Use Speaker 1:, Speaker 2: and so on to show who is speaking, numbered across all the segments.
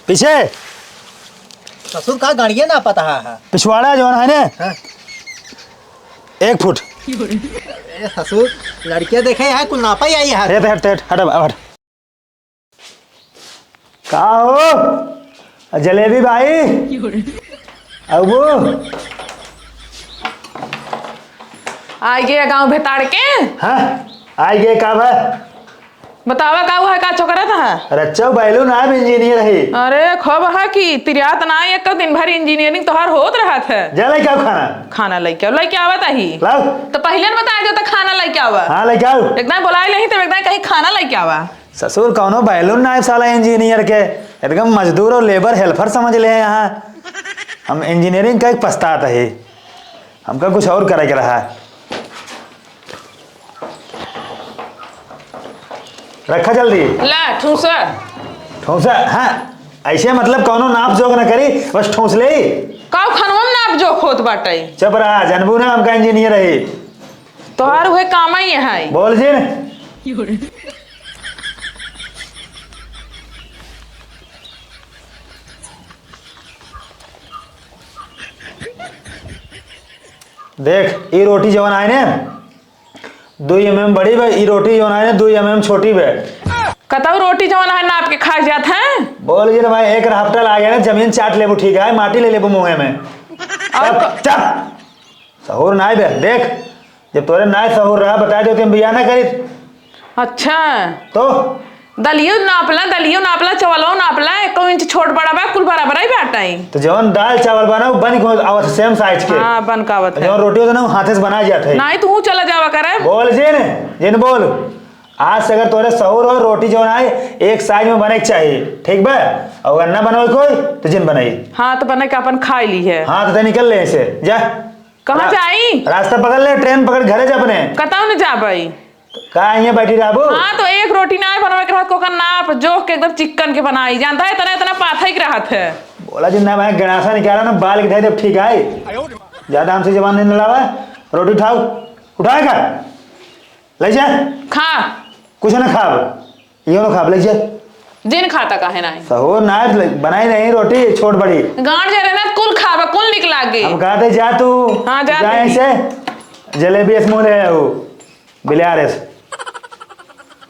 Speaker 1: पीछे
Speaker 2: ससुर का गाड़िया ना पता है
Speaker 1: पिछवाड़ा जो है ना
Speaker 2: हाँ?
Speaker 1: 1 फुट।
Speaker 2: ससुर लड़कियां देखे है कुल नापा ही आई है।
Speaker 1: हट हट हट हट हट। कहाँ हो जलेबी भाई? अबू
Speaker 3: आ गए गांव भेताड़ के।
Speaker 1: हाँ आई गए कब है?
Speaker 3: बतावा का है का चोकरा था
Speaker 1: रच्चा बैलू नाम इंजीनियर है।
Speaker 3: अरे खब है कि तिरियात ना एक दिन भर इंजीनियरिंग तोहार होत रहा था।
Speaker 1: जा क्या खाना
Speaker 3: खाना लेके आवत ही
Speaker 1: लाओ।
Speaker 3: तो पहले न बताया जो तो खाना लेके आवा।
Speaker 1: हाँ लेके आओ।
Speaker 3: एकदम बुलाए नहीं तो एकदम कहीं खाना लेके आवा।
Speaker 1: ससुर कौनो बैलून नायब साला इंजीनियर के एकदम मजदूर और लेबर हेल्पर समझ ले यहाँ। हम इंजीनियरिंग का एक पछताता है, हमका कुछ और करे के रहा है। रखा जल्दी
Speaker 3: ला ठूस
Speaker 1: ठोसा। हाँ ऐसे मतलब कौनो नाप जोक न करी, बस ठोस ले।
Speaker 3: काऊ खनवा में नाप जो खोत बाटे।
Speaker 1: चुप रहा, जनबू ना हमका इंजीनियर है।
Speaker 3: तोहार हुए काम ही है।
Speaker 1: बोल जी देख ये रोटी जवन आए ने 2 mm बड़ी बे, ये रोटी जवन आए ने 2 mm छोटी बे।
Speaker 3: कतौ रोटी जवन है नाप के खा जात है।
Speaker 1: बोल जी भाई एक हफ्ता ला गया ना, जमीन चाट लेबू ठीक है, माटी ले लेबू मुँह में। चप सहूर ना बे। देख जब तोरे ना सहूर रहा बता दो तुम बिया ना करी।
Speaker 3: अच्छा
Speaker 1: तो
Speaker 3: दलियो नापला चावलो नापला 1 इंच छोट बड़ा बा कुल बराबर ही बाटाई।
Speaker 1: तो जवन दाल चावल बना बन को आवत सेम साइज के।
Speaker 3: हाँ बनकावत है।
Speaker 1: जवन रोटी होता ना हाथे से बना जाते है।
Speaker 3: नहीं तू चला जावा करे।
Speaker 1: बोल जिन बोल आज से अगर तोरे सहूर और रोटी जो आए एक साइज में बने के चाहिए ठीक बा। और अगर ना बनाओ कोई तो जिन बनाई।
Speaker 3: हाँ तो बने के अपन खाई ली है।
Speaker 1: हाँ तो निकल ले ऐसे जा।
Speaker 3: कहाँ जाई?
Speaker 1: रास्ता पकड़ ले, ट्रेन पकड़ घरे जा अपने।
Speaker 3: कताऊ न जा भाई।
Speaker 1: कहा यहाँ बैठी रहबू?
Speaker 3: हाँ तो एक रोटी ना बनवे के रहत को नाप जोख के एकदम चिकन के बनाई जानता है इतना पाथा के रहत है।
Speaker 1: बोला जिन्ना मैं गणासा निकाला ना बाल के जब ठीक है ज्यादा हमसे जवान नहीं लड़ावा। रोटी उठाओ उठाएगा ले जा।
Speaker 3: खा
Speaker 1: कुछ ना खा ये ना खा ले जा।
Speaker 3: जिन खाता का है ना
Speaker 1: सहूर ना बनाई नहीं रोटी छोट बड़ी
Speaker 3: गांड जा रहे ना कुल खावा कुल निकला गे।
Speaker 1: हम कहते जा तू।
Speaker 3: हाँ जा
Speaker 1: ऐसे जलेबी इस मुँह है वो बिलियार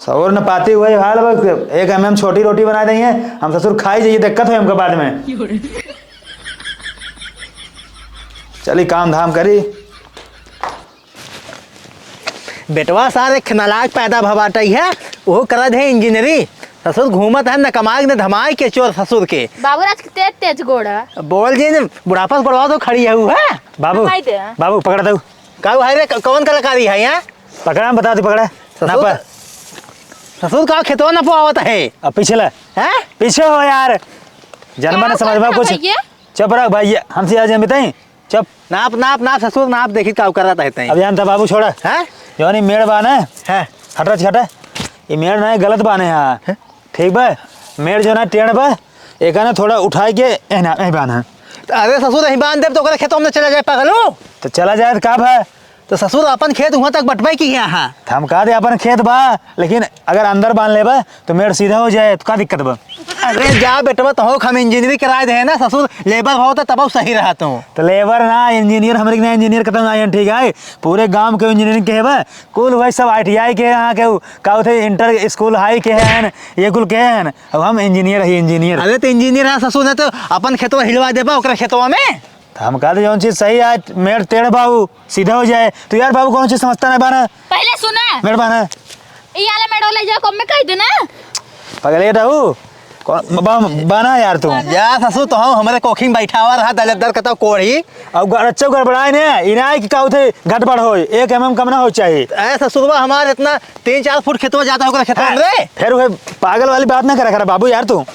Speaker 1: सहूर न पाती हुए हाल 1 mm छोटी रोटी बना देंगे हम ससुर खाई जाइए दिक्कत है हमको बाद में। चली काम धाम करी।
Speaker 2: बेटवा सारे खनलाक पैदा भबाटई है वो करत है इंजीनियरिंग। ससुर घूमत है न कमाई न धमाई के चोर ससुर के।
Speaker 4: बाबूराज के तेज तेज गोड़ा
Speaker 2: बोल जी बुढ़ापा बढ़वा तो खड़ी है वो है।
Speaker 1: बाबू बाबू पकड़ दो।
Speaker 2: काऊ है रे कौन कलाकारी है यहाँ?
Speaker 1: पकड़ा बता दो पकड़ा ना पर
Speaker 2: ससुर का खेतवा न पवावत है।
Speaker 1: अब पीछे ला
Speaker 2: हैं?
Speaker 1: पीछे हो यार जन्मा ने समझ में कुछ। चुप रख भाई हमसे आज बताई चुप।
Speaker 2: नाप नाप नाप ससुर नाप देखी का कर रहा था।
Speaker 1: अब जानता बाबू छोड़ा
Speaker 2: है
Speaker 1: जो नहीं मेड़ बाने
Speaker 2: है
Speaker 1: हटा छटा ये मेड़ ना गलत बाने यहाँ ठीक बा। मेड़ जो ना टेढ़ बा एक ना थोड़ा उठा के एना बाना।
Speaker 2: अरे ससुर नहीं बांध दे तो ओकरे खेतवा में चला जाए पगलो।
Speaker 1: तो चला जाए का है
Speaker 2: तो ससुर अपन खेत वहाँ तक बटवाई की यहाँ।
Speaker 1: हम कहा दे अपन खेत बा लेकिन अगर अंदर बांध ले बा तो मेड़ सीधा हो जाए तो का दिक्कत बा।
Speaker 2: अरे जा बेटवा तो हम इंजीनियरिंग कराए दे ना ससुर लेबर हो तो तब सही रहा तू।
Speaker 1: तो लेबर ना इंजीनियर हमारे ना इंजीनियर खत्म ना ठीक है पूरे गांव के इंजीनियरिंग के है बा कुल वही सब ITI के यहाँ के का थे इंटर स्कूल हाई के हैं ये कुल के हैं। अब हम इंजीनियर है इंजीनियर।
Speaker 2: अरे तो इंजीनियर है ससुर ने तो अपन खेतवा हिलवा दे बा ओकरे खेतवा में।
Speaker 1: तो हम कहते जौन चीज सही है मेड़ टेढ़ बाबू सीधा हो जाए। तो यार बाबू कौन चीज समझता नहीं बाना
Speaker 4: पहले सुना
Speaker 1: मेड़ बाना
Speaker 4: इयाले मेड़ो ले जा कम में कह देना
Speaker 1: पगले रहू बाना यार तू
Speaker 2: जा ससुर तो हमारे कोखी में बैठा हुआ रहा दलदर कतो कोड़ी।
Speaker 1: अब अच्छा गड़बड़ाए ने इनाय की का थे घटबड़ हो 1 mm कम ना हो चाहिए।
Speaker 2: ऐ ससुरवा हमारे इतना 3-4 फुट खेतवा जाता होगा खेतवा में रे।
Speaker 1: फिर वो पागल वाली बात ना करा बाबू यार तू।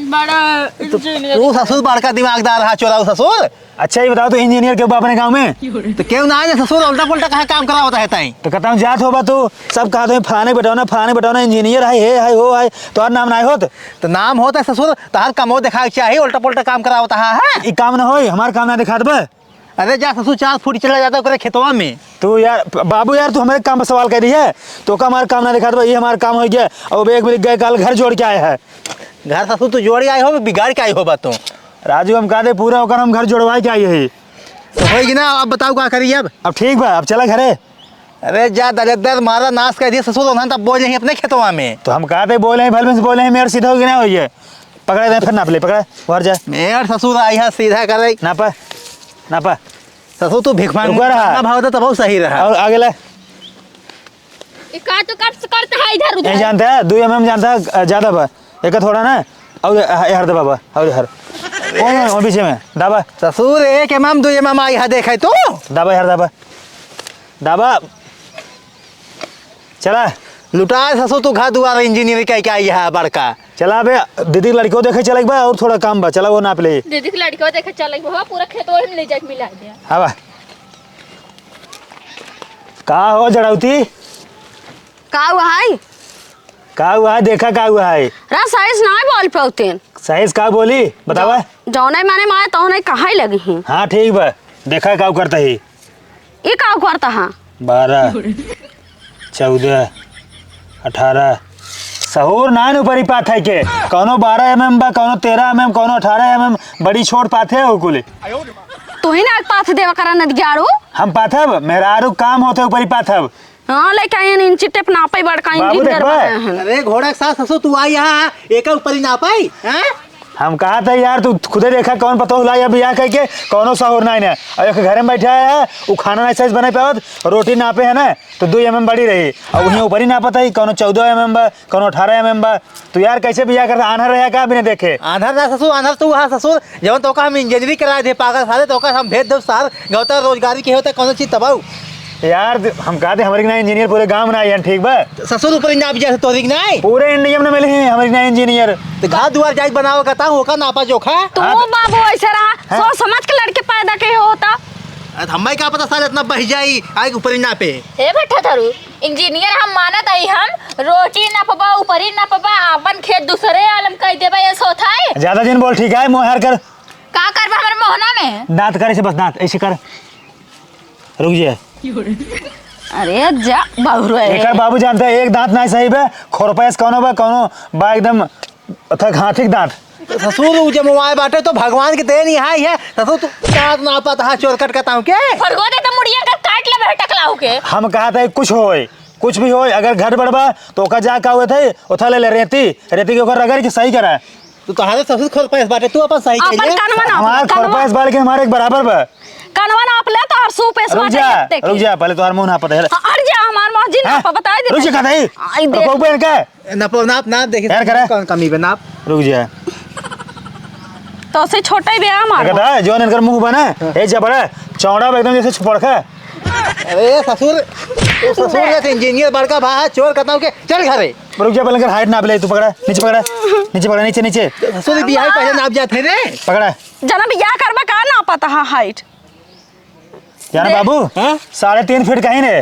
Speaker 4: बड़ा
Speaker 2: तू ससुर बड़का दिमागदार रहा चोराऊ ससुर।
Speaker 1: अच्छा ही बताओ तो इंजीनियर के अपने गांव में
Speaker 2: तो क्यों ना आए ससुर उल्टा पुल्टा कहाँ काम करा होता है ताई।
Speaker 1: तो कहता हूँ जात होगा तू सब कहा तो फलाने बताओ ना इंजीनियर है हो है तो नाम ना होत
Speaker 2: तो नाम होता है ससुर तार कमो दिखा चाहिए उल्टा पुल्टा काम करा होता है।
Speaker 1: काम ना हो हमारा काम ना दिखा दे।
Speaker 2: अरे जा ससुर 4 फुट चला जाता है खेतवा में।
Speaker 1: तू यार बाबू यार तू हमारे काम पर सवाल कर रही है तो का हमारा काम ना दिखा दे ये हमारा काम हो गया। और एक मिनट गए कल घर जोड़ के आए है
Speaker 2: घर ससुर तू जोड़ी आई हो बिगाड़ के आई हो बात तो
Speaker 1: राजू हम कहा दे पूरा होकर हम घर जोड़वाए के आई है।
Speaker 2: तो होगी ना। अब बताओ क्या करिए अब
Speaker 1: ठीक बा अब चला घरे।
Speaker 2: अरे जा दलेदर मारा नाश कर दिया ससुर उन्होंने तब बोल रही अपने खेतवा में।
Speaker 1: तो हम कहा थे बोले हैं भल में से बोले हैं मेरे सीधा हो गया ना होइए पकड़े दे फिर नाप ले पकड़ा बाहर जा
Speaker 2: मेरे ससुर आई है सीधा कर रही
Speaker 1: नापा नापा
Speaker 2: ससुर तू भिख मांग
Speaker 1: रुका रहा।
Speaker 2: भाव तो बहुत सही रहा।
Speaker 1: और आगे ले
Speaker 4: का तो करता है इधर
Speaker 1: नहीं
Speaker 4: उधर।
Speaker 1: जानता है 2 mm जानता है ज़्यादा बा एक थोड़ा ना और हर दबा बा और हर कौन पीछे में दाबा
Speaker 2: ससुर 1 mm 2 mm आई है देखे तो
Speaker 1: दाबा यार दाबा दाबा चला
Speaker 2: लुटाए ससुर तू घर दुआर इंजीनियर कह के आई है बड़का।
Speaker 1: चला बे दीदी लड़कियों देखे चला बा और थोड़ा काम बा चला वो नाप ले।
Speaker 4: दीदी की लड़की को देखे चल बाबा पूरा खेत वही में ले जाके मिला दिया।
Speaker 1: हाँ बा का हो जड़ौती
Speaker 5: का हुआ है
Speaker 1: का हुआ है देखा का हुआ है
Speaker 5: रा साइज ना बोल पाउतेन
Speaker 1: साइज का बोली बतावा
Speaker 5: जौने माने माए तौने कहाँ ही लगी हैं।
Speaker 1: हाँ ठीक बा देखा का करता ही
Speaker 5: ये का करता हाँ
Speaker 1: 12 14 18 सहूर नान ऊपर ही पाथ है के कौनो 12 mm बा कौनो 13 mm कौनो 18 mm बड़ी छोट पाथे हो कुल
Speaker 5: तू ही ना पाथ देवा करा नदियारू
Speaker 1: हम पाथब मेहरारू काम होते ऊपर ही पाथब
Speaker 5: हाँ लेके आए हैं इंची टेप नापे बड़का
Speaker 1: बाबू
Speaker 5: इंजीनियर
Speaker 1: देखबा।
Speaker 5: बनाए हैं।
Speaker 2: अरे घोड़ा के साथ ससुर तू आई यहाँ एक ऊपर ही ना पाई हैं?
Speaker 1: हम कहा था यार तू खुदे देखा कौन पता हुआ या बिया कह के कौनो सहूर ना है और एक घर में बैठा है वो खाना नहीं साइज बना पावत रोटी नापे है ना तो 2 mm बड़ी रही और वहीं ऊपर ही नापता ही कौनो 14 mm बा कौनो 18 mm बा तो यार कैसे बिया करता आनहर रहा का बिना देखे
Speaker 2: आंधर ना ससुर आंधर तू हाँ ससुर जब तो हम इंजीनियरिंग करा दे पागल सारे तो हम भेज दो सार गौता रोजगारी के होता कौन चीज तबाऊ
Speaker 1: यार हम कहा थे हमारे ना इंजीनियर पूरे गाँव में आई ठीक बा
Speaker 2: ससुर ऊपर ही नाप जा तो नहीं
Speaker 1: पूरे इंडिया में मिले हैं हमारे ना इंजीनियर
Speaker 2: तो घाट दुआर जाई बनाओ कहता हूँ का नापा जोखा
Speaker 5: तू बाबू ऐसे रहा सोच समझ के लड़के पैदा के होता
Speaker 2: हमें क्या पता सारे इतना बह जाई आए ऊपर ही नापे
Speaker 4: हे भट्टा थारू इंजीनियर हम मानत आई हम रोटी नपबा ऊपरी नपबा अपन खेत दूसरे आलम कह देबा ये सोता है।
Speaker 1: ज्यादा दिन बोल ठीक है मोहर कर
Speaker 4: का करबा हमरे मोहना में
Speaker 1: दांत कर ऐसे बस दांत ऐसे कर रुक जा
Speaker 5: अरे जा बाबू
Speaker 1: एक बाबू जानते हैं एक दांत नहीं सही बे खोरपैस कौनो बा एकदम थक हाथिक दांत
Speaker 2: ससुर जब मोबाइल बाटे तो भगवान की देन यहाँ ही है ससुर तू दांत नापा था चोर कट कहता हूँ के
Speaker 4: फरगो दे त मुड़िया का काट ले भटक लाऊ के।
Speaker 1: हम कहा था कुछ होए कुछ भी होए अगर घर बढ़बा तो ओका जा का हुए थे उठा ले रेती रेती के ऊपर रगड़ के सही करा
Speaker 2: तू तुम्हारे ससुर खोल पैस बाटे तू अपन सही
Speaker 5: अपन
Speaker 2: करिए
Speaker 5: कानवा ना
Speaker 1: हमारे खोरपैस बाल के हमारे एक बराबर बा
Speaker 5: कानवा ना अपले तो हर सू पे
Speaker 1: रुक जा पहले तो मुंह ना पता है
Speaker 5: अरे जा हमार मौजी ना बता दे
Speaker 1: रुक जा कहता है
Speaker 5: आई देख
Speaker 1: रुको बहन का
Speaker 2: नाप नाप नाप देखिए
Speaker 1: यार करा।
Speaker 2: कौन कमी पे नाप
Speaker 1: रुक जा
Speaker 5: तो से छोटा ही बेया हमार
Speaker 1: कहता है जो इनका मुंह बना ए जा बड़ा चौड़ा बा एकदम जैसे छुपड़का
Speaker 2: अरे ससुर तू ससुर जैसे इंजीनियर बड़का भाई चोर कहता हूँ के चल घरे
Speaker 1: रुक जा पहले हाइट नाप ले तू पकड़ा नीचे पकड़ा नीचे नीचे
Speaker 2: ससुर बिहार पहले नाप जाते रे
Speaker 1: पकड़ा
Speaker 5: जना बिया करबा का ना पता है हाइट
Speaker 1: जाना बाबू
Speaker 2: हाँ?
Speaker 1: 3.5 फीट कहीं ने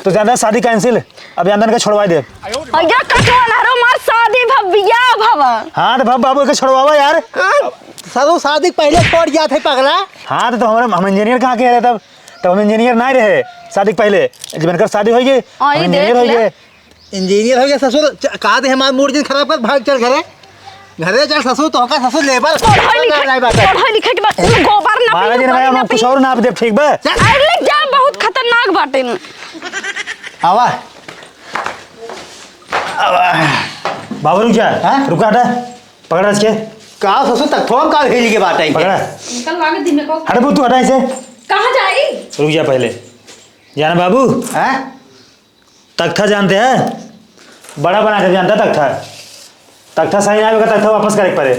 Speaker 1: तो ज्यादा शादी कैंसिल अब जानदन का छोड़वा दे
Speaker 5: अया कटवा हरो मार शादी भबिया भवा
Speaker 1: हाँ तो बाबू के छोड़वावा यार
Speaker 2: ससुर शादी पहले छोड़ जाते पगला
Speaker 1: हाँ तो हम इंजीनियर कहाँ के रहे तब हम इंजीनियर नहीं रहे शादी के पहले जब इनकर शादी हो गई
Speaker 5: आई
Speaker 1: हम इंजीनियर
Speaker 5: देख
Speaker 1: हो
Speaker 5: ले।
Speaker 1: गए
Speaker 2: इंजीनियर हो गया ससुर कहा थे हमारा मूड दिन खराब कर भाग चल घरे घरे चल ससुर तो का ससुर लेबर
Speaker 5: पढ़ाई लिखे के बाद गोबर ना
Speaker 1: महाराज जी ने भाई हम कुछ और नाप दे ठीक बा
Speaker 5: अरे जा बहुत खतरनाक बाटे
Speaker 2: आवा
Speaker 1: बाबू रुक जा
Speaker 2: हाँ?
Speaker 1: रुका हटा पकड़ा इसके
Speaker 2: का ससुर तक फोन का भेज के बात आई
Speaker 1: पकड़ा
Speaker 3: निकल आगे दिन में को
Speaker 1: हट तू हटा इसे
Speaker 3: कहां जाई।
Speaker 1: रुक जा पहले जाना बाबू
Speaker 2: हैं
Speaker 1: तख्ता जानते हैं बड़ा बना कर जानता तख्ता तख्ता सही नहीं होगा तख्ता वापस करे पड़े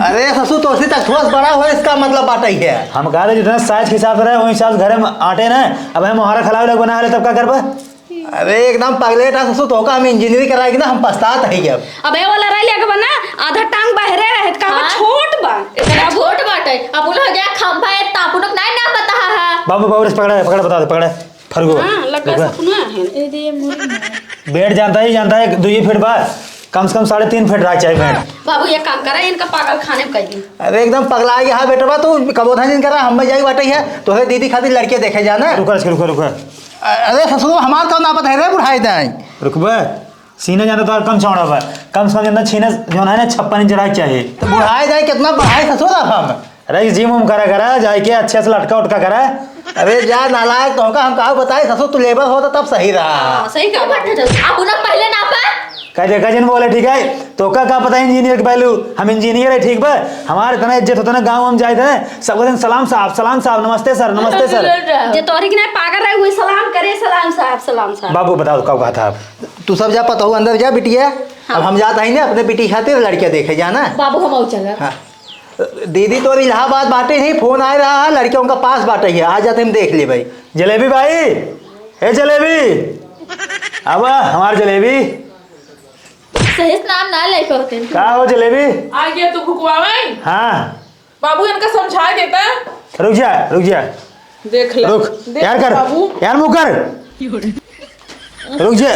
Speaker 2: अरे ससुर तो उसी तक थोड़ा बड़ा हो इसका मतलब बात ही है
Speaker 1: हम कहा थे जितना साइज के हिसाब से रहे वही हिसाब से घरे में आटे ना अब हम मोहरा खिलावे लोग बना है तब क्या करबा
Speaker 2: अरे एकदम पगलेट है ससुर तो का हम इंजीनियरिंग कराएगी ना हम पछतात है अब
Speaker 5: अबे वाला रह लिया के बना आधा टांग बहरे रहत का
Speaker 4: हाँ?
Speaker 5: छोट बा
Speaker 4: इतना छोट बाटे अब उल हो जाए खंभा है तापुनक नहीं ना बता है।
Speaker 1: बाबू बाबू इस पकड़ा पकड़ा बता दे पकड़ा फरगो
Speaker 5: हां लगा सपना है ए दे मुरी
Speaker 1: बेड जानता है 2 फीट बाद कम से कम 3.5 फीट रहा चाहिए बेड
Speaker 5: बाबू ये काम करा इनका पागल खाने में कर दी
Speaker 2: अरे एकदम पगला गया हाँ बेटवा तू कबोधा दिन करा हम जाई बाटे है तोहरे दीदी खातिर लड़के देखे जाना
Speaker 1: रुका रुका रुका
Speaker 2: अरे ससुर हमार का ना पता है रे बुढ़ाई दाई
Speaker 1: रुकबा सीने जाना तो कम चौड़ा बा, कम से कम जाना छीने जो है ना 56 इंच रहा चाहिए।
Speaker 2: तो बुढ़ाए जाए कितना बढ़ाए ससुर आप हम।
Speaker 1: अरे जिम उम करा जाए के अच्छे से लटका उटका करा।
Speaker 2: अरे जा नालायक तो हम कहा बताए ससुर तू लेबर होता तब सही रहा।
Speaker 4: सही कहा आप उन्हें पहले ना पा
Speaker 1: कह जन बोले ठीक है तो का पता है इंजीनियर के पहलू, हम इंजीनियर है ठीक बा, हमारे इतना इज्जत होता ना गाँव हम जाए थे सब दिन सलाम साहब नमस्ते सर नमस्ते सर।
Speaker 5: जे तोरी के नहीं पागल रहे हुए सलाम करे सलाम साहब।
Speaker 1: बाबू बताओ कब कहा था आप?
Speaker 2: तू सब जा पता हो अंदर जा बिटिया। अब हम जाता ही ना अपने बेटी खातिर लड़कियां देखे जाना।
Speaker 4: बाबू हम चल
Speaker 2: हाँ दीदी तो इलाहाबाद बाटे नहीं, फोन आ रहा है लड़कियों का पास बाटे है, आ जाते हम देख ले भाई।
Speaker 1: जलेबी भाई, हे जलेबी, अब हमार जलेबी
Speaker 4: सही नाम ना ले करते
Speaker 1: का हो जलेबी?
Speaker 3: आ गया तू भुकवावे।
Speaker 1: हाँ
Speaker 3: बाबू इनका समझा देता।
Speaker 1: रुक जा
Speaker 3: देख ले
Speaker 1: रुक यार कर
Speaker 3: बाबू
Speaker 1: यार मुँह कर रुक जा।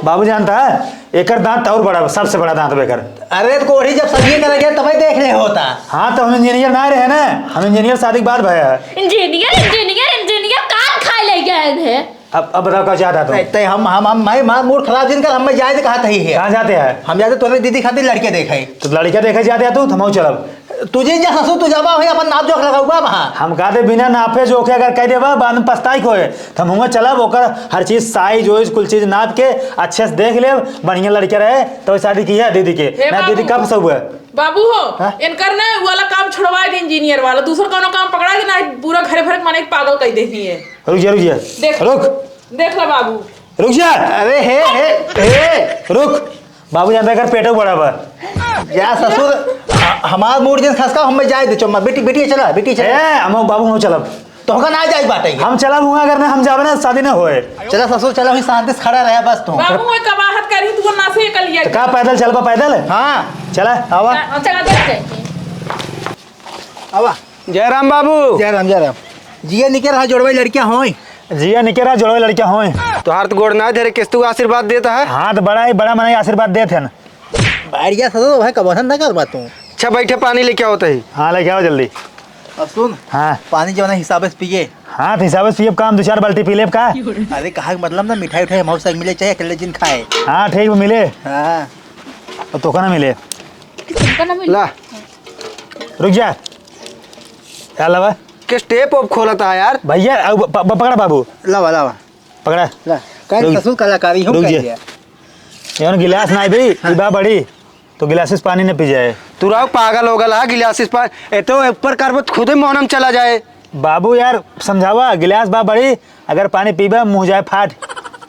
Speaker 1: बाबू जानता है एकर दांत और बड़ा सबसे बड़ा दांत बेकर।
Speaker 2: अरे तो कोढ़ी जब सभी करेंगे तभी देख ले होता।
Speaker 1: हाँ तो हम इंजीनियर ना रहे ना, हम इंजीनियर शादी के बाद भया है।
Speaker 4: इंजीनियर कान खा ले गए थे।
Speaker 1: अब बताओ क्या चाहता तुम?
Speaker 2: ते हम मैं मूड खराब दिन कर हम जाए कहा था ही है।
Speaker 1: कहाँ जाते हैं?
Speaker 2: हम जाते तोरे दीदी खातिर लड़के देखे।
Speaker 1: तो लड़कियां देखे जाते तू थमाओ चलब
Speaker 2: तुझे जा ससुर तू जाबा है अपन नाप जोख लगाऊगा वहाँ।
Speaker 1: हम कहते बिना नापे जोखे अगर कह देबा बाद में पछताई को है तो हम चलब ओकर हर चीज साइज वाइज कुल चीज नाप के अच्छे से देख ले बढ़िया लड़के रहे तो शादी की है दीदी के ना। दीदी कब सब हुआ
Speaker 3: बाबू हो इनकर ना वाला काम छुड़वा दे इंजीनियर वाला, दूसरा कोनो काम पकड़ा के ना पूरा घरे भर माने पागल कह देती है।
Speaker 1: रुक जा
Speaker 3: देख ले बाबू
Speaker 1: रुक जा।
Speaker 2: अरे हे
Speaker 1: रुक बाबू जानता कर पेटो बड़ा बा
Speaker 2: या ससुर हमार मूड जिन खसका हम जाए दे चम्मा बेटी चला
Speaker 1: हम बाबू हम चलब
Speaker 2: तो का ना जाए बाटे
Speaker 1: हम चलब हुआ अगर ना हम जावे ना शादी ना होए।
Speaker 2: चला ससुर चला हुई शांति से खड़ा रहे बस तू।
Speaker 3: बाबू मैं कबाहत करी तू ना से कल लिया
Speaker 1: का पैदल चलबा पैदल
Speaker 2: हाँ
Speaker 1: चला आवा
Speaker 4: चला देख
Speaker 2: आवा।
Speaker 6: जय राम बाबू।
Speaker 2: जय राम जिया निके रहा जोड़वे लड़कियां होई।
Speaker 1: जिया निकेरा जोड़वे लड़कियां होए
Speaker 6: तो हाथ गोड़ ना धरे किस्तु आशीर्वाद देता है।
Speaker 1: हाँ तो बड़ा मने आशीर्वाद देते हैं।
Speaker 2: बैठ गया ससुर भाई कबसन ना कर बात तू।
Speaker 6: अच्छा बैठे पानी लेके आओ ही।
Speaker 1: हाँ लेके आओ जल्दी।
Speaker 2: अब सुन
Speaker 1: हाँ
Speaker 2: पानी जो है हिसाब से पिए।
Speaker 1: हाँ तो हिसाब से पिए काम 2-4 बाल्टी पी ले का।
Speaker 2: अरे कहा मतलब ना मिठाई उठाई मौसा मिले चाहे अकेले जिन खाए।
Speaker 1: हाँ ठीक मिले
Speaker 2: हाँ
Speaker 1: तो का ना मिले
Speaker 6: ला
Speaker 1: रुक जा क्या लवा
Speaker 6: के स्टेप ऑफ खोलता है यार
Speaker 1: भैया पकड़ा बाबू
Speaker 2: लावा
Speaker 1: पकड़ा
Speaker 2: ला कहीं ससुर कलाकारी हूँ
Speaker 1: रुक
Speaker 2: कह
Speaker 1: जा।
Speaker 2: दिया।
Speaker 1: यार गिलास ना भी बा बड़ी तो गिलास पानी न पी जाए।
Speaker 6: तू राव पागल हो गया गिलासिस पर ए तो ऊपर कर खुद ही मोहनम चला जाए।
Speaker 1: बाबू यार समझावा गिलास बा बड़ी अगर पानी पीबा मुँह जाए फाट।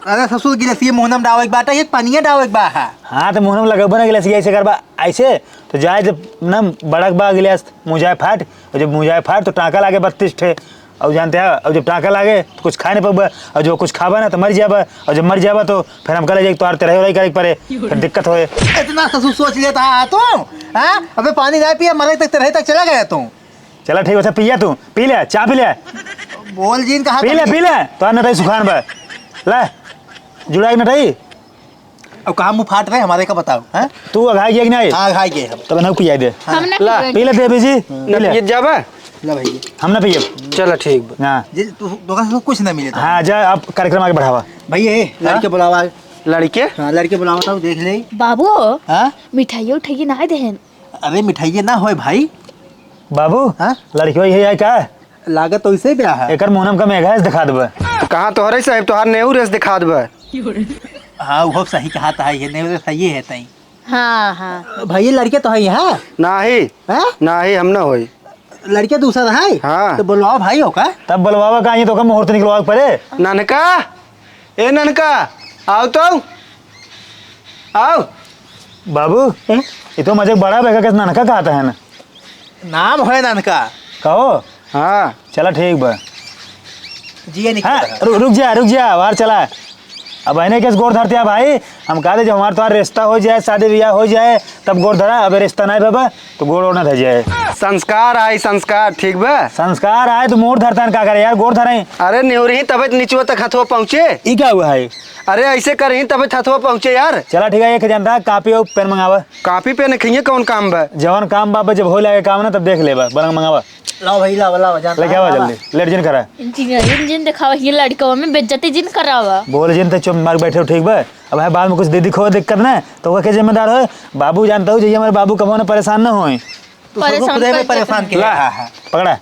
Speaker 2: अरे ससुर गिलासिए मोहनम डावे बाटा ये पानिया डावे बा।
Speaker 1: हाँ तो मुँह में लगेबा ना गिलास ऐसे करबा ऐसे तो जाए जब ना बड़क बा गिलास मुँह जाए फाट और जब मुँह जाए फाट तो टाँका लागे 32 ठे और जानते हैं और जब टाँका लागे तो कुछ खा नहीं पाबा और जो कुछ खाबा ना तो मर जाबा और जब मर जाबा तो फिर हम कल जाए तो आरते रहे करे पड़े फिर दिक्कत होए।
Speaker 2: इतना ससुर सोच लेता है तू। हाँ अबे पानी ना पिया मरे तक तरह तक चला गया तू।
Speaker 1: चला ठीक है पिया तू पी ले चाय पी ले
Speaker 2: बोल जीन कहा
Speaker 1: पी ले तो नटाई सुखान बा ला जुड़ाई नटाई।
Speaker 2: अब कहाँ मुँह फाट रहे हमारे का बताओ। हैं
Speaker 1: तू अघाई गया कि नहीं?
Speaker 2: हाँ खाई गए हम।
Speaker 1: तब ना पिया दे
Speaker 4: हमने
Speaker 6: ला
Speaker 1: पी ले दे बीजी पी ले
Speaker 6: ये जाबा
Speaker 2: ला भाई
Speaker 1: हम ना पिए।
Speaker 6: चलो ठीक बा।
Speaker 1: हाँ
Speaker 2: जी तू दुकान से कुछ ना मिले तो।
Speaker 1: हाँ जा आप कार्यक्रम आगे बढ़ावा।
Speaker 2: भैया लड़के बुलावा।
Speaker 6: लड़के
Speaker 2: हाँ लड़के बुलावा था देख ले।
Speaker 4: बाबू
Speaker 2: हाँ
Speaker 4: मिठाई उठाई ना देहन।
Speaker 2: अरे मिठाई ना होए भाई।
Speaker 1: बाबू
Speaker 2: हाँ
Speaker 1: लड़की वही है क्या
Speaker 2: लागत तो इसे ब्याह है।
Speaker 1: एकर मोहनम का मेघा दिखा देबा।
Speaker 6: तो कहाँ तोहरे साहब तोहार नेहू रेस दिखा देबा।
Speaker 2: हाँ वो सही कहा था ये नहीं सही है तई।
Speaker 4: हाँ
Speaker 2: भैया लड़के तो है यहाँ।
Speaker 6: नाही नाही हम ना होई
Speaker 2: लड़के दूसरा है।
Speaker 6: हाँ
Speaker 2: तो बुलवाओ भाई हो का।
Speaker 1: तब बुलवावा का तो का मुहूर्त निकलवा पड़े।
Speaker 6: ननका ए ननका आओ तो आओ।
Speaker 1: बाबू ये तो मजे बड़ा बेगा किस नानका कहता है ना
Speaker 2: नाम है नानका
Speaker 1: कहो।
Speaker 6: हाँ
Speaker 1: चला ठीक बा।
Speaker 2: जिया
Speaker 1: हाँ
Speaker 2: निकल।
Speaker 1: रुक जा बाहर चला। अब अने किस गोड़ धरते हैं भाई हम कहते जब हमारा तुम्हारा रिश्ता हो जाए शादी ब्याह हो जाए तब गोड़ धरा। अब रिश्ता नहीं बाबा तो गोड़ ना धर जाए।
Speaker 6: संस्कार आई संस्कार ठीक बा।
Speaker 1: संस्कार आए तो मोड़ धरता है क्या करे यार गोड़ धरे।
Speaker 6: अरे न्योरी तब नीचुआ तक हथुआ पहुँचे।
Speaker 1: ये क्या हुआ है?
Speaker 6: अरे ऐसे करही तब हथुआ पहुँचे यार।
Speaker 1: चला ठीक है एक जनता कापी और पेन मंगावा।
Speaker 6: कॉपी पेन खइए कौन काम बा।
Speaker 1: जवान काम बाबा जब हो लगे काम ना तब देख लेबा बरंग मंगावा।
Speaker 2: लाओ भाई लाओ जान
Speaker 1: लेके आवा जल्दी लेट जिन करा
Speaker 4: इंजीनियर जिन दिखावा ये लड़का में बेइज्जती जिन करावा।
Speaker 1: बोल जिन तो चुप मार बैठे हो ठीक बा अब है बाद में कुछ दीदी खो दिक्कत ना तो वो के जिम्मेदार हो। बाबू जानता हूँ, हमारे बाबू कभी परेशान ना होए।
Speaker 2: तू सबको खुदे में परेशान किया। हाँ।
Speaker 1: पकड़ा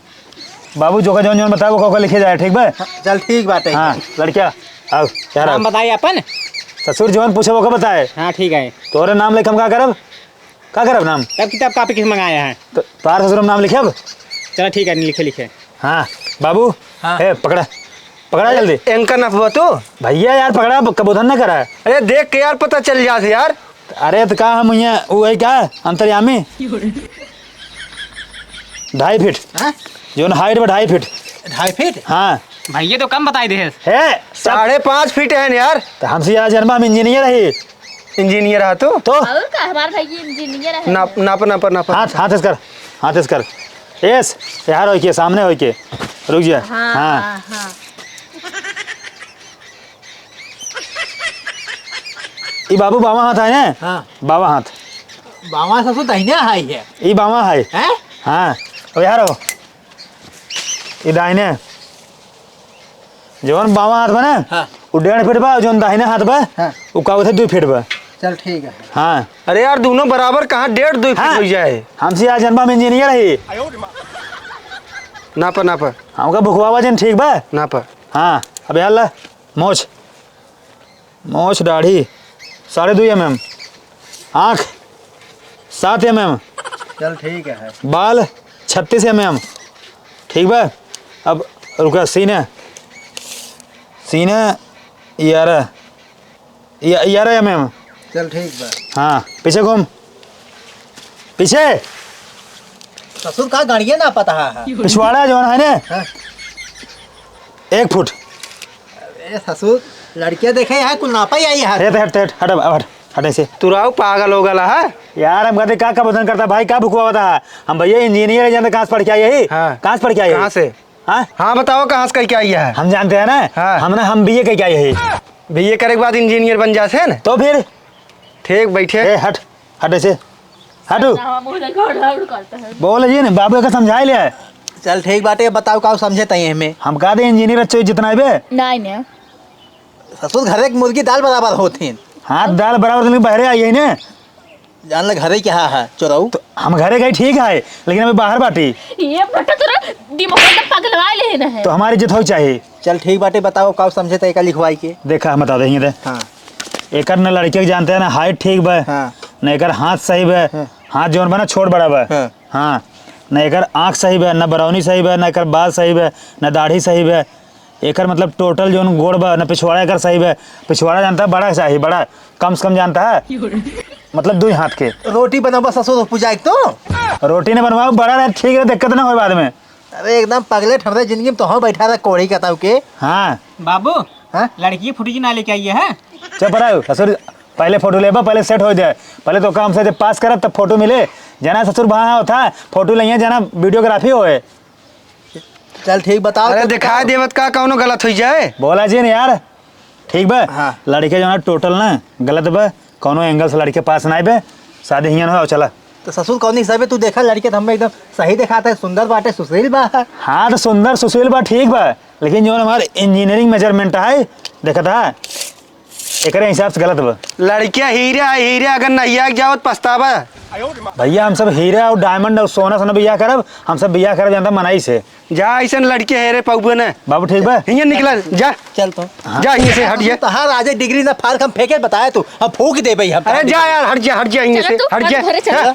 Speaker 1: बाबू जो का जौन बताओ वो लिखे जाए, ठीक बा?
Speaker 2: चल ठीक बात है।
Speaker 1: हाँ लड़किया आओ यार,
Speaker 7: नाम बताइए अपन।
Speaker 1: ससुर जौन पूछे वो का बताए।
Speaker 7: हाँ ठीक है।
Speaker 1: तोरे नाम लेके हम का करब नाम?
Speaker 7: तब किताब कापी किस मंगाया है?
Speaker 1: तो तार ससुर नाम लिखे अब।
Speaker 7: चलो ठीक है, लिखे लिखे।
Speaker 1: हाँ बाबू
Speaker 2: हाँ।
Speaker 1: ए पकड़ा जल्दी।
Speaker 6: इनका नफवा तो
Speaker 1: भैया यार पकड़ा, कबूधन ना करा।
Speaker 6: अरे देख के यार पता चल जाते यार।
Speaker 1: अरे तो कहा हम यहाँ वही क्या अंतर्यामी 2.5 फीट
Speaker 2: हाँ?
Speaker 1: जो हाइट में 2.5 फीट।
Speaker 2: 2.5 फीट?
Speaker 1: हाँ
Speaker 7: भैया तो कम बताई दे
Speaker 1: है
Speaker 6: 5.5 फीट है यार।
Speaker 1: तो हमसे यार जन्म हम इंजीनियर है
Speaker 6: इंजीनियर है तो
Speaker 4: और का हमारा भाई इंजीनियर है।
Speaker 6: नाप
Speaker 1: हाथ इस कर यस यार हो के सामने हो के रुक जा। हाँ ये बाबू बावा हाथ है ना।
Speaker 2: हाँ।
Speaker 1: बावा हाथ
Speaker 2: बावा ससुर दहिने है ये।
Speaker 1: ये बावा है।
Speaker 2: हैं?
Speaker 1: हाँ अब यार हो ये दाहिने जौन बावा हाथ बना
Speaker 2: हाँ।
Speaker 1: वो 1.5 फीट बा, जौन दाहिने हाथ बा
Speaker 2: हाँ।
Speaker 1: वो का 2 फीट बा।
Speaker 2: चल ठीक है।
Speaker 1: हाँ
Speaker 6: अरे यार दोनों बराबर कहाँ 1.5-2 फीट
Speaker 1: हाँ।
Speaker 6: हो जाए।
Speaker 1: हमसे यार जन्म हम इंजीनियर है।
Speaker 6: नाप
Speaker 1: हमका भुखवा वजन ठीक बा। हाँ अब यार ला मोछ दाढ़ी 2.5 mm, आँख 7 mm,
Speaker 2: चल ठीक है।
Speaker 1: बाल 36 mm, ठीक बा। अब रुका सीना 11 mm।
Speaker 2: चल ठीक बा।
Speaker 1: हाँ पीछे घूम पीछे।
Speaker 2: ससुर का गाड़िया ना पता है।
Speaker 1: पिछवाड़ा जो है ना
Speaker 2: हाँ।
Speaker 1: 1 फुट।
Speaker 2: अरे ससुर लड़कियां देखे यहाँ कुल नापा ही आई है।
Speaker 1: हट ऐसे।
Speaker 6: तू राव पागल हो गला है
Speaker 1: यार हम कहते का बदन करता भाई, का भुखवा होता है। हम भैया इंजीनियर है, जानते कहाँ से पढ़ के आए है?
Speaker 6: हाँ।
Speaker 1: कहाँ से पढ़ के आए?
Speaker 6: कहाँ से?
Speaker 1: हाँ
Speaker 6: हाँ बताओ कहाँ से करके आई है?
Speaker 1: हम जानते हैं ना।
Speaker 6: हाँ।
Speaker 1: हम बीए करके आए हैं।
Speaker 6: बीए करे के बाद इंजीनियर बन जाते हैं ना।
Speaker 1: तो फिर
Speaker 6: ठीक बैठे।
Speaker 1: ए हट ऐसे हटू
Speaker 4: मुंह देखो उड़ करता है।
Speaker 1: बोल जी बाबू का समझाए ले।
Speaker 2: चल ठीक बाटे, बताओ का समझे तई हमें।
Speaker 1: हम कहा दे इंजीनियर अच्छे जितना है बे।
Speaker 4: नहीं
Speaker 2: ससुर घरे की मुर्गी दाल बराबर होती।
Speaker 1: हाथ दाल बराबर तो बहरे आई है ना।
Speaker 2: जान ले घरे क्या है चोराऊ।
Speaker 1: तो हम घरे गए ठीक है, लेकिन अभी बाहर बाटी
Speaker 4: ये बटा तेरा दिमाग में पगलवा लेना है।
Speaker 1: तो हमारी इज्जत हो चाहिए।
Speaker 2: चल ठीक बाटे, बताओ का समझे तई का लिखवाई के।
Speaker 1: देखा हम बता देंगे।
Speaker 2: हाँ।
Speaker 1: एक न लड़के के जानते हैं ना, हाइट ठीक बा।
Speaker 2: हाँ।
Speaker 1: न एक हाथ सही बा।
Speaker 2: हाँ।
Speaker 1: हाथ जोन बना छोड़ बड़ा बा।
Speaker 2: हाँ।
Speaker 1: हाँ न एक आँख सही बा, न बरौनी सही बा, न एक बाल सही बा, न दाढ़ी सही बा। एक मतलब टोटल जोन गोड़ बा, न पिछवाड़ा एक सही बा। पिछवाड़ा जानता है बड़ा चाहिए, बड़ा कम से कम जानता है मतलब 2 हाथ के।
Speaker 2: रोटी बनाबा ससुर पूजा एक तो
Speaker 1: रोटी ने बनवाओ बड़ा रहे ठीक है, दिक्कत ना हो बाद में।
Speaker 2: अरे एकदम पगले ठंडे जिंदगी में तो हाँ बैठा था कोड़ी का ताऊ के।
Speaker 1: हाँ
Speaker 7: बाबू
Speaker 2: हाँ?
Speaker 7: लड़की फुटी जी ना लेके आई है।
Speaker 1: चुप रहो ससुर, पहले फोटो लेबा, पहले सेट हो जाए। पहले तो काम से जब पास करब तब फोटो मिले। जाना ससुर वहाँ होता फोटो लिया, जाना वीडियोग्राफी होए।
Speaker 2: चल ठीक बताओ।
Speaker 6: अरे दिखाई देवत का कौनो गलत हो जाए।
Speaker 1: बोला जी ना यार ठीक बा।
Speaker 2: हाँ।
Speaker 1: लड़के जो है टोटल ना गलत बा, कोनो एंगल से लड़के पास ना आए। शादी हियन हो चला।
Speaker 2: तो ससुर कौन हिसाब है तू देखा लड़के तो हमें एकदम सही दिखाता है, सुंदर बाटे सुशील बा।
Speaker 1: हाँ तो सुंदर सुशील बा ठीक बा, लेकिन जो हमारे इंजीनियरिंग मेजरमेंट है देखा था एक हिसाब से गलत बा।
Speaker 6: लड़कियां हीरे अगर नैया के जाओ तो पछतावा।
Speaker 1: भैया हम सब हीरा और डायमंड और सोना सोना बिया करब, हम सब बिया करब जानता मनाई से।
Speaker 6: जा ऐसा लड़के हेरे पौबे ने।
Speaker 1: बाबू ठीक बा।
Speaker 6: हियां निकला जा।
Speaker 2: चल तो
Speaker 6: जा यहीं से हट जा।
Speaker 2: तो हाँ राजे डिग्री ना फाड़ हम फेंके बताया तू, हम फूक दे भाई हम।
Speaker 6: अरे जा यार हट जा
Speaker 4: चलो
Speaker 6: यहीं से
Speaker 4: तू
Speaker 6: हट
Speaker 4: घरे
Speaker 6: जा।
Speaker 4: चलो।